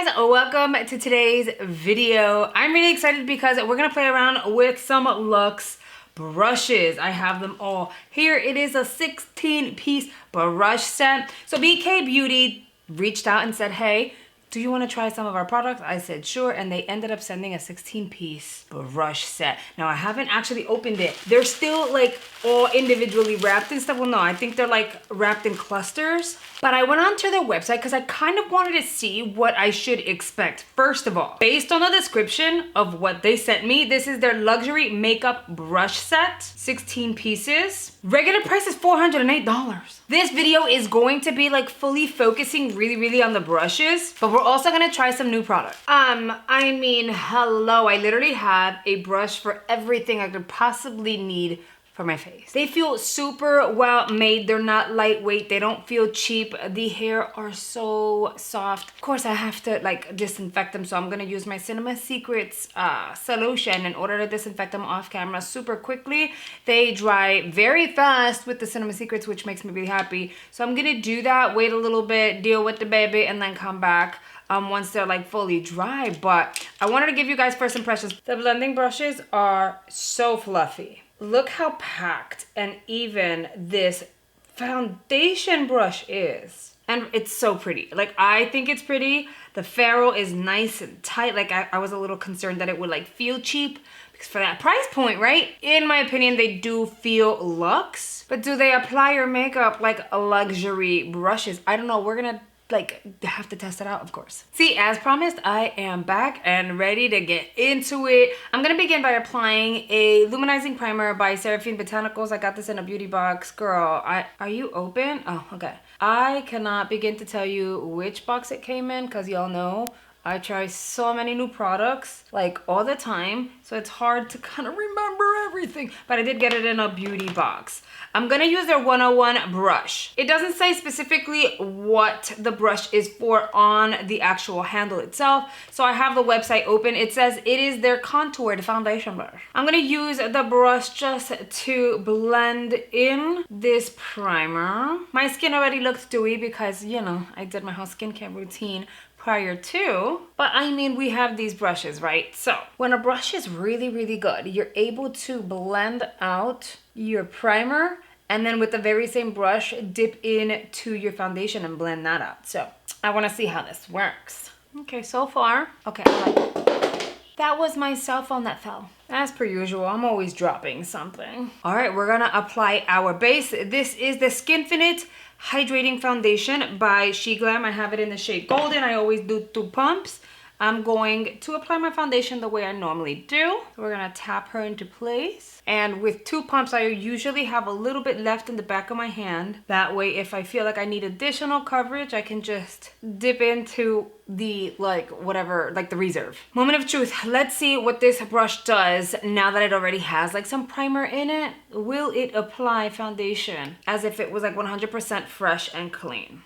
guys, welcome to today's video. I'm really excited because we're gonna play around with some luxe brushes. I have them all here. It is a 16-piece brush set. So BK Beauty reached out and said, hey, do you want to try some of our products? I said sure, and they ended up sending a 16-piece brush set. Now I haven't actually opened it. They're still like all individually wrapped and stuff. Well, no, I think they're like wrapped in clusters. But I went onto their website because I kind of wanted to see what I should expect. First of all, based on the description of what they sent me, this is their luxury makeup brush set, 16 pieces. Regular price is $408. This video is going to be like fully focusing really on the brushes, but we're also gonna try some new products. I mean, hello, I literally have a brush for everything I could possibly need for my face. They feel super well made. They're not lightweight. They don't feel cheap. The hair are so soft. Of course, I have to like disinfect them, so I'm gonna use my Cinema Secrets solution in order to disinfect them off camera super quickly. They dry very fast with the Cinema Secrets, which makes me really happy. So I'm gonna do that, wait a little bit, deal with the baby, and then come back once they're like fully dry. But I wanted to give you guys first impressions. The blending brushes are so fluffy. Look how packed and even this foundation brush is. And it's so pretty. Like, I think it's pretty. The ferrule is nice and tight. Like, I was a little concerned that it would like feel cheap because for that price point, right? In my opinion, they do feel luxe. But do they apply your makeup like luxury brushes? I don't know. We're gonna like have to test it out, of course. See, as promised, I am back and ready to get into it. I'm gonna begin by applying a luminizing primer by Seraphine Botanicals. I got this in a beauty box. Girl, are you open? Oh, okay. I cannot begin to tell you which box it came in because y'all know I try so many new products like all the time, so it's hard to kind of remember everything, but I did get it in a beauty box. I'm gonna use their 101 brush. It doesn't say specifically what the brush is for on the actual handle itself, so I have the website open. It says it is their contoured foundation brush. I'm gonna use the brush just to blend in this primer. My skin already looks dewy because, you know, I did my whole skincare routine prior to, but I mean, we have these brushes, right? So when a brush is really good, you're able to blend out your primer and then with the very same brush, dip into your foundation and blend that out. So I wanna see how this works. Okay, so far, okay, I like it. That was my cell phone that fell. As per usual, I'm always dropping something. All right, we're gonna apply our base. This is the Skinfinite Hydrating Foundation by SheGlam. I have it in the shade Golden. I always do 2 pumps. I'm going to apply my foundation the way I normally do. We're gonna tap her into place. And with 2 pumps, I usually have a little bit left in the back of my hand. That way, if I feel like I need additional coverage, I can just dip into the like whatever, like the reserve. Moment of truth. Let's see what this brush does now that it already has like some primer in it. Will it apply foundation as if it was like 100% fresh and clean?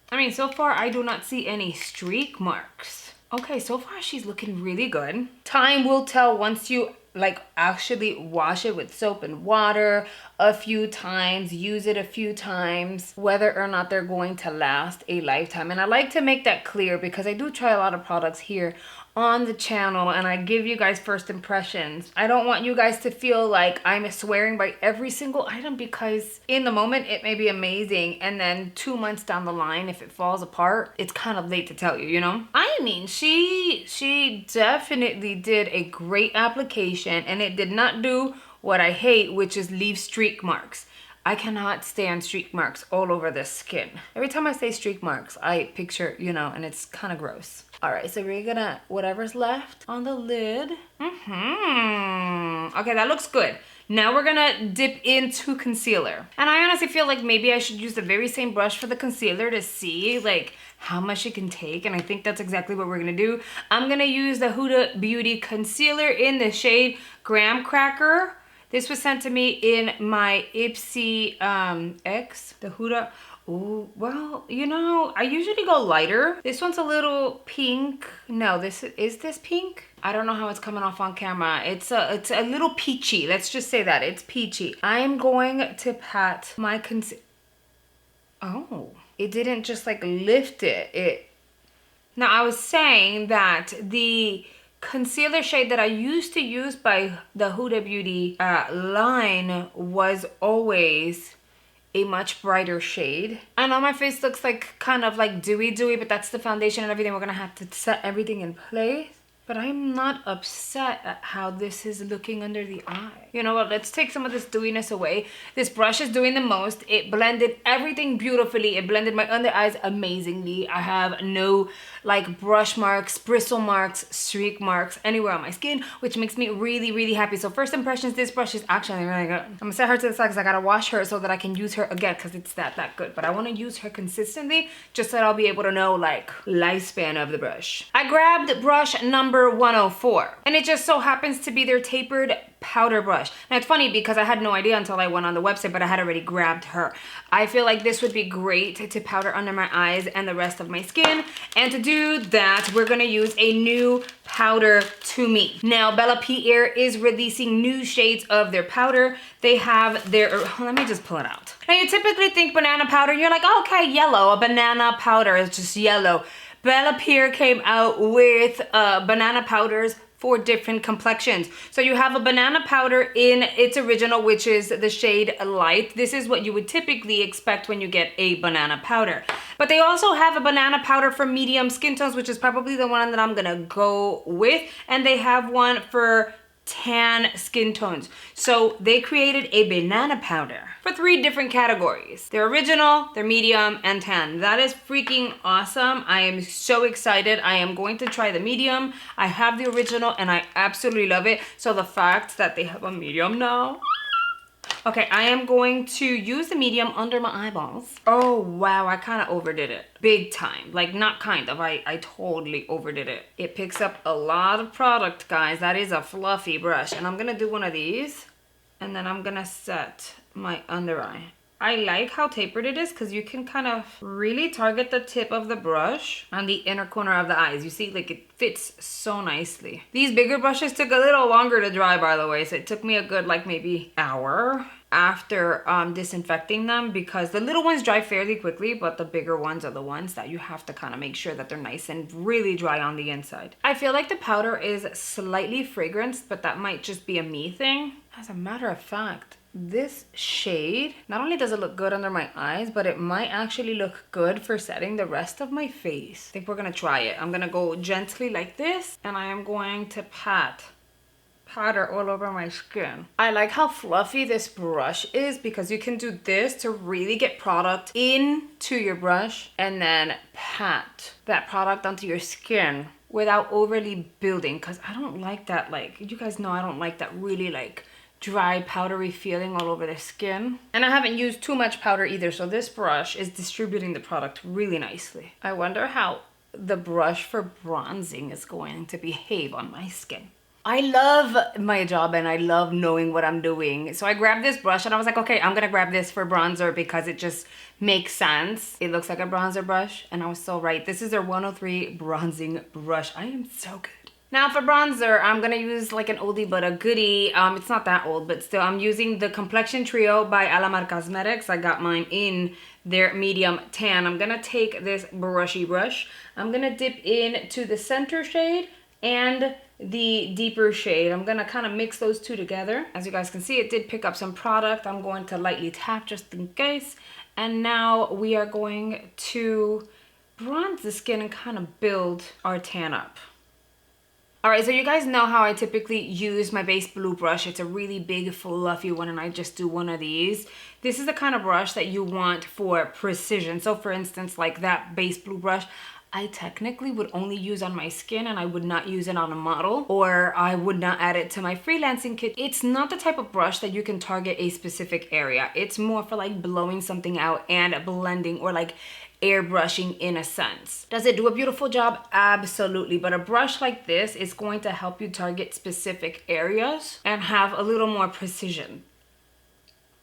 I mean, so far I do not see any streak marks. Okay, so far she's looking really good. Time will tell once you like actually wash it with soap and water a few times, use it a few times, whether or not they're going to last a lifetime. And I like to make that clear because I do try a lot of products here on the channel and I give you guys first impressions. I don't want you guys to feel like I'm swearing by every single item because in the moment it may be amazing and then 2 months down the line if it falls apart, it's kind of late to tell you, you know? I mean, she definitely did a great application and it did not do what I hate, which is leave streak marks. I cannot stand streak marks all over the skin. Every time I say streak marks, I picture, you know, and it's kind of gross. All right, so we're gonna, whatever's left on the lid. Okay, that looks good. Now we're gonna dip into concealer. And I honestly feel like maybe I should use the very same brush for the concealer to see like how much it can take. And I think that's exactly what we're gonna do. I'm gonna use the Huda Beauty concealer in the shade Graham Cracker. This was sent to me in my Ipsy X, the Huda. Ooh, well, you know, I usually go lighter. This one's a little pink. No, is this pink? I don't know how it's coming off on camera. It's a little peachy. Let's just say that it's peachy. I am going to pat my Oh, it didn't just like lift it. Now I was saying that the concealer shade that I used to use by the Huda Beauty line was always a much brighter shade. I know my face looks like kind of like dewy, but that's the foundation and everything. We're gonna have to set everything in place. But I'm not upset at how this is looking under the eye. You know what, let's take some of this dewiness away. This brush is doing the most. It blended everything beautifully. It blended my under eyes amazingly. I have no like brush marks, bristle marks, streak marks anywhere on my skin, which makes me really, really happy. So first impressions, this brush is actually really good. I'm gonna set her to the side because I gotta wash her so that I can use her again because it's that good. But I wanna use her consistently just so that I'll be able to know like lifespan of the brush. I grabbed brush number 104 and it just so happens to be their tapered powder brush. Now it's funny because I had no idea until I went on the website, but I had already grabbed her. I feel like this would be great to powder under my eyes and the rest of my skin. And to do that, we're gonna use a new powder to me. Now Bella Pierre is releasing new shades of their powder. They have their, let me just pull it out. Now you typically think banana powder, you're like, oh, okay, yellow, a banana powder is just yellow. Bella Pierre came out with banana powders for different complexions. So you have a banana powder in its original, which is the shade Light. This is what you would typically expect when you get a banana powder. But they also have a banana powder for medium skin tones, which is probably the one that I'm gonna go with. And they have one for tan skin tones. So they created a banana powder for 3 different categories. Their original, their medium, and tan. That is freaking awesome. I am so excited. I am going to try the medium. I have the original and I absolutely love it. So the fact that they have a medium now. Okay, I am going to use the medium under my eyeballs. Oh, wow, I kind of overdid it. Big time. Like, not kind of, I totally overdid it. It picks up a lot of product, guys. That is a fluffy brush. And I'm gonna do one of these. And then I'm gonna set my under eye. I like how tapered it is because you can kind of really target the tip of the brush on the inner corner of the eyes. You see, like it fits so nicely. These bigger brushes took a little longer to dry, by the way. So it took me a good like maybe hour after disinfecting them because the little ones dry fairly quickly, but the bigger ones are the ones that you have to kind of make sure that they're nice and really dry on the inside. I feel like the powder is slightly fragranced, but that might just be a me thing. As a matter of fact, this shade, not only does it look good under my eyes, but it might actually look good for setting the rest of my face. I think we're gonna try it. I'm gonna go gently like this, and I am going to powder all over my skin. I like how fluffy this brush is because you can do this to really get product into your brush and then pat that product onto your skin without overly building, because I don't like that, like, you guys know I don't like that really like dry powdery feeling all over the skin. And I haven't used too much powder either, so this brush is distributing the product really nicely. I wonder how the brush for bronzing is going to behave on my skin. I love my job and I love knowing what I'm doing. So I grabbed this brush and I was like, okay, I'm gonna grab this for bronzer because it just makes sense. It looks like a bronzer brush and I was so right. This is their 103 bronzing brush. I am so good. Now for bronzer, I'm gonna use like an oldie but a goodie. It's not that old, but still I'm using the Complexion Trio by Alamar Cosmetics. I got mine in their medium tan. I'm gonna take this brushy brush. I'm gonna dip into the center shade and the deeper shade. I'm gonna kind of mix those two together. As you guys can see, it did pick up some product. I'm going to lightly tap just in case. And now we are going to bronze the skin and kind of build our tan up. All right, so you guys know how I typically use my base blue brush. It's a really big, fluffy one, and I just do one of these. This is the kind of brush that you want for precision. So for instance, like that base blue brush, I technically would only use on my skin and I would not use it on a model, or I would not add it to my freelancing kit. It's not the type of brush that you can target a specific area. It's more for like blowing something out and blending or like airbrushing in a sense. Does it do a beautiful job? Absolutely. But a brush like this is going to help you target specific areas and have a little more precision.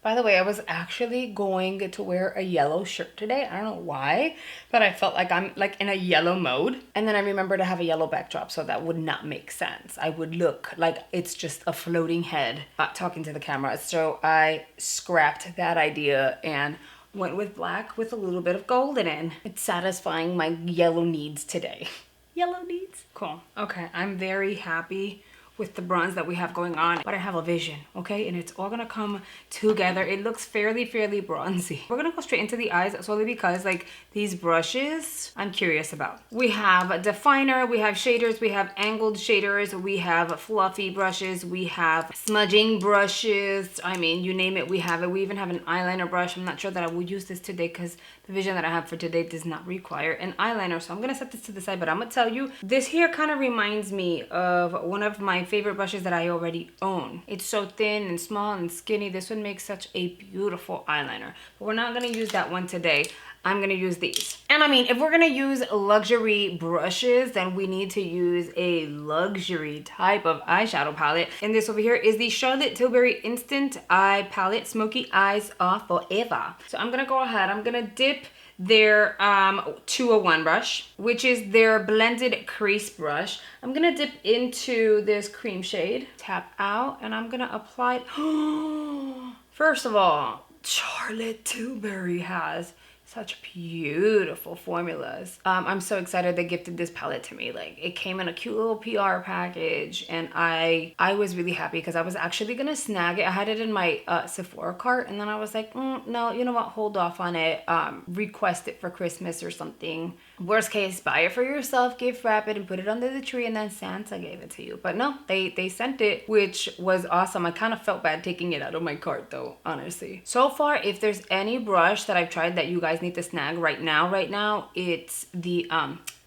By the way, I was actually going to wear a yellow shirt today. I don't know why, but I felt like I'm like in a yellow mode. And then I remember to have a yellow backdrop, so that would not make sense. I would look like it's just a floating head talking to the camera. So I scrapped that idea and went with black with a little bit of gold in it. It's satisfying my yellow needs today. Yellow needs. Cool. Okay, I'm very happy with the bronze that we have going on, but I have a vision, okay? And it's all gonna come together. It looks fairly bronzy. We're gonna go straight into the eyes solely because like these brushes, I'm curious about. We have a definer, we have shaders, we have angled shaders, we have fluffy brushes, we have smudging brushes. I mean, you name it, we have it. We even have an eyeliner brush. I'm not sure that I will use this today because the vision that I have for today does not require an eyeliner. So I'm gonna set this to the side, but I'm gonna tell you, this here kind of reminds me of one of my favorite brushes that I already own. It's so thin and small and skinny. This one makes such a beautiful eyeliner, but we're not gonna use that one today. I'm gonna use these. And I mean, if we're gonna use luxury brushes, then we need to use a luxury type of eyeshadow palette. And this over here is the Charlotte Tilbury Instant Eye Palette, Smoky Eyes Off Forever. So I'm gonna go ahead, I'm gonna dip their 201 brush, which is their blended crease brush. I'm gonna dip into this cream shade, tap out, and I'm gonna apply it. First of all, Charlotte Tilbury has such beautiful formulas. I'm so excited they gifted this palette to me. Like, it came in a cute little PR package, and I was really happy because I was actually gonna snag it. I had it in my Sephora cart, and then I was like, no, you know what, hold off on it. Request it for Christmas or something. Worst case, buy it for yourself, gift wrap it, and put it under the tree, and then Santa gave it to you. But no, they sent it, which was awesome. I kind of felt bad taking it out of my cart though, honestly. So far, if there's any brush that I've tried that you guys need to snag right now, it's the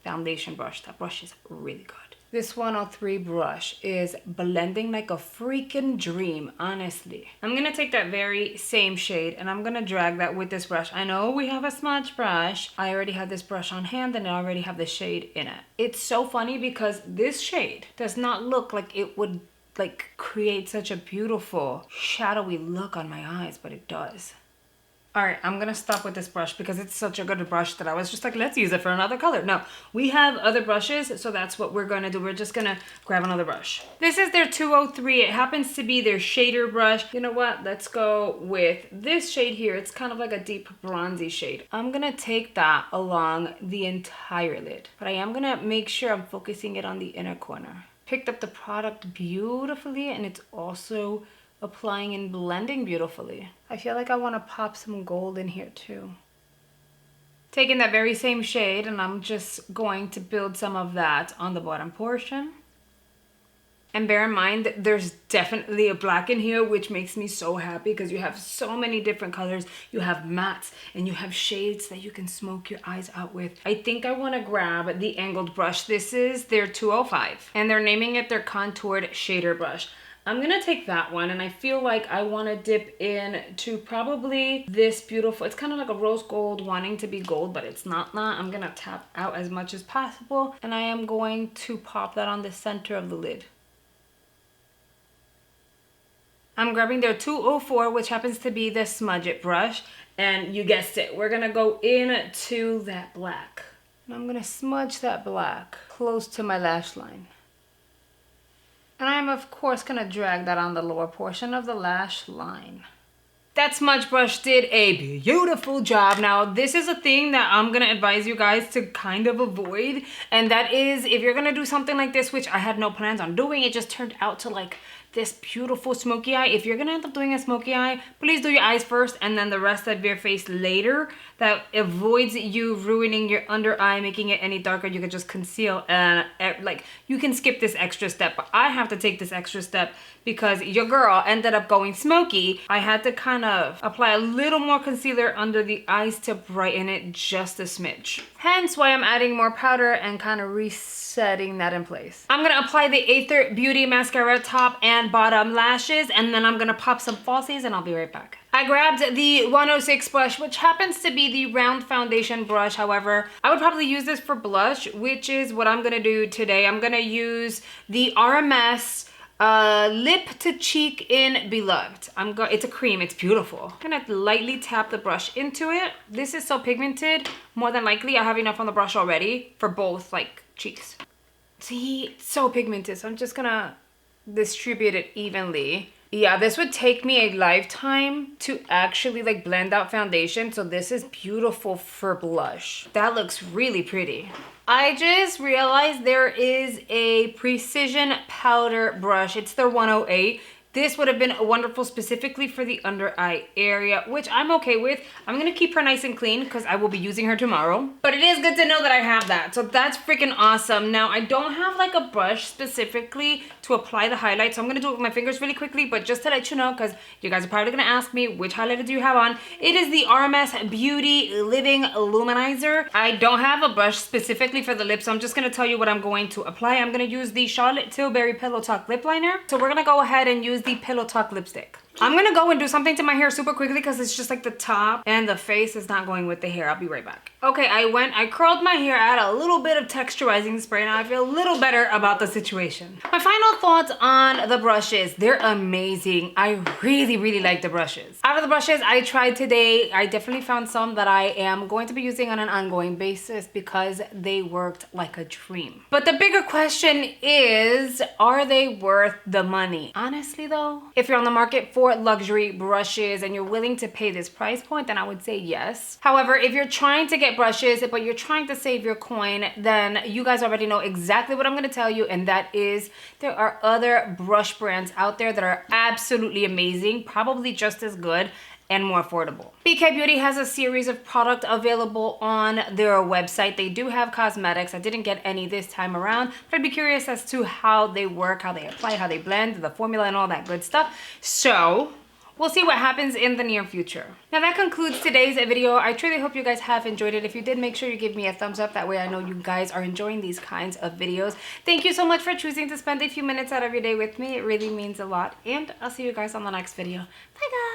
foundation brush. That brush is really good. This 103 brush is blending like a freaking dream, honestly. I'm gonna take that very same shade and I'm gonna drag that with this brush. I know we have a smudge brush. I already have this brush on hand and I already have the shade in it. It's so funny because this shade does not look like it would like create such a beautiful shadowy look on my eyes, but it does. All right, I'm gonna stop with this brush because it's such a good brush that I was just like, let's use it for another color. No, we have other brushes, so that's what we're gonna do. We're just gonna grab another brush. This is their 203. It happens to be their shader brush. You know what? Let's go with this shade here. It's kind of like a deep bronzy shade. I'm gonna take that along the entire lid, but I am gonna make sure I'm focusing it on the inner corner. Picked up the product beautifully, and it's also applying and blending beautifully. I feel like I want to pop some gold in here too. Taking that very same shade, and I'm just going to build some of that on the bottom portion. And bear in mind, there's definitely a black in here, which makes me so happy because you have so many different colors. You have mattes and you have shades that you can smoke your eyes out with. I think I want to grab the angled brush. This is their 205, and they're naming it their contoured shader brush. I'm gonna take that one, and I feel like I want to dip in to probably this beautiful, it's kind of like a rose gold wanting to be gold, but it's not that. I'm gonna tap out as much as possible, and I am going to pop that on the center of the lid. I'm grabbing their 204, which happens to be the Smudge It brush, and you guessed it, we're gonna go into that black. And I'm gonna smudge that black close to my lash line. And I'm of course gonna drag that on the lower portion of the lash line. That smudge brush did a beautiful job. Now, this is a thing that I'm gonna advise you guys to kind of avoid. And that is, if you're gonna do something like this, which I had no plans on doing, it just turned out to like this beautiful smoky eye. If you're gonna end up doing a smoky eye, please do your eyes first and then the rest of your face later. That avoids you ruining your under eye, making it any darker. You could just conceal and like you can skip this extra step, but I have to take this extra step because your girl ended up going smoky. I had to kind of apply a little more concealer under the eyes to brighten it just a smidge. Hence why I'm adding more powder and kind of resetting that in place. I'm gonna apply the Aether Beauty mascara top and bottom lashes, and then I'm gonna pop some falsies and I'll be right back. I grabbed the 106 brush, which happens to be the round foundation brush. However, I would probably use this for blush, which is what I'm gonna do today. I'm gonna use the RMS Lip to Cheek in Beloved. It's a cream, it's beautiful. I'm gonna lightly tap the brush into it. This is so pigmented, more than likely I have enough on the brush already for both like cheeks. See, it's so pigmented, so I'm just gonna distribute it evenly. Yeah, this would take me a lifetime to actually like blend out foundation. So this is beautiful for blush. That looks really pretty. I just realized there is a precision powder brush. It's their 108. This would have been wonderful specifically for the under eye area, which I'm okay with. I'm gonna keep her nice and clean because I will be using her tomorrow. But it is good to know that I have that. So that's freaking awesome. Now, I don't have like a brush specifically to apply the highlight. So I'm gonna do it with my fingers really quickly, but just to let you know, because you guys are probably gonna ask me, which highlighter do you have on? It is the RMS Beauty Living Luminizer. I don't have a brush specifically for the lips, so I'm just gonna tell you what I'm going to apply. I'm gonna use the Charlotte Tilbury Pillow Talk Lip Liner. So we're gonna go ahead and use the Pillow Talk lipstick. I'm gonna go and do something to my hair super quickly because it's just like the top and the face is not going with the hair. I'll be right back. Okay, I curled my hair, I had a little bit of texturizing spray. Now I feel a little better about the situation. My final thoughts on the brushes. They're amazing. I really like the brushes. Out of the brushes I tried today, I definitely found some that I am going to be using on an ongoing basis because they worked like a dream. But the bigger question is, are they worth the money? Honestly though, if you're on the market for luxury brushes and you're willing to pay this price point, then I would say yes. However, if you're trying to get brushes but you're trying to save your coin, then you guys already know exactly what I'm going to tell you, and that is there are other brush brands out there that are absolutely amazing, probably just as good and more affordable. BK Beauty has a series of product available on their website. They do have cosmetics. I didn't get any this time around, but I'd be curious as to how they work, how they apply, how they blend, the formula and all that good stuff. So we'll see what happens in the near future. Now that concludes today's video. I truly hope you guys have enjoyed it. If you did, make sure you give me a thumbs up. That way I know you guys are enjoying these kinds of videos. Thank you so much for choosing to spend a few minutes out of your day with me. It really means a lot. And I'll see you guys on the next video. Bye guys.